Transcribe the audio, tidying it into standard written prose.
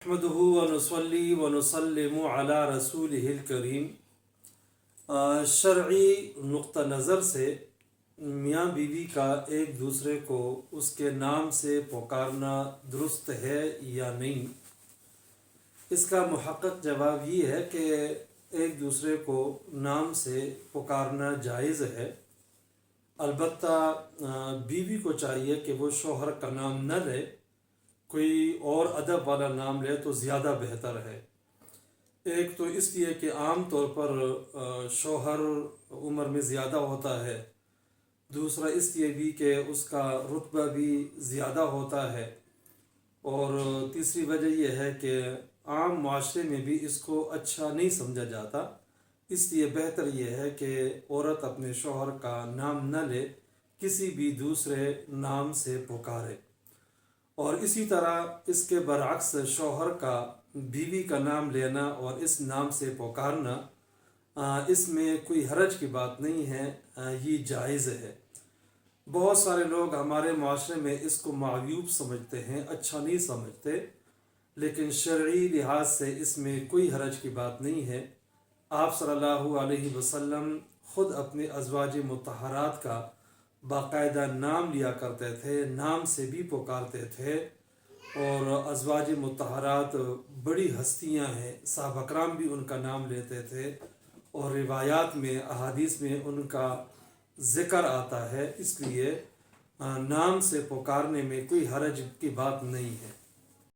نحمدہ ونصلی ونسلم علی رسولہ الکریم۔ شرعی نقطہ نظر سے میاں بیوی کا ایک دوسرے کو اس کے نام سے پکارنا درست ہے یا نہیں؟ اس کا محقق جواب یہ ہے کہ ایک دوسرے کو نام سے پکارنا جائز ہے، البتہ بیوی کو چاہیے کہ وہ شوہر کا نام نہ لے، کوئی اور ادب والا نام لے تو زیادہ بہتر ہے۔ ایک تو اس لیے کہ عام طور پر شوہر عمر میں زیادہ ہوتا ہے، دوسرا اس لیے بھی کہ اس کا رتبہ بھی زیادہ ہوتا ہے، اور تیسری وجہ یہ ہے کہ عام معاشرے میں بھی اس کو اچھا نہیں سمجھا جاتا۔ اس لیے بہتر یہ ہے کہ عورت اپنے شوہر کا نام نہ لے، کسی بھی دوسرے نام سے پکارے۔ اور اسی طرح اس کے برعکس شوہر کا بیوی کا نام لینا اور اس نام سے پکارنا، اس میں کوئی حرج کی بات نہیں ہے، یہ جائز ہے۔ بہت سارے لوگ ہمارے معاشرے میں اس کو معیوب سمجھتے ہیں، اچھا نہیں سمجھتے، لیکن شرعی لحاظ سے اس میں کوئی حرج کی بات نہیں ہے۔ آپ صلی اللہ علیہ وسلم خود اپنے ازواج مطہرات کا باقاعدہ نام لیا کرتے تھے، نام سے بھی پکارتے تھے، اور ازواج مطہرات بڑی ہستیاں ہیں، صحابہ کرام بھی ان کا نام لیتے تھے، اور روایات میں احادیث میں ان کا ذکر آتا ہے، اس لیے نام سے پکارنے میں کوئی حرج کی بات نہیں ہے۔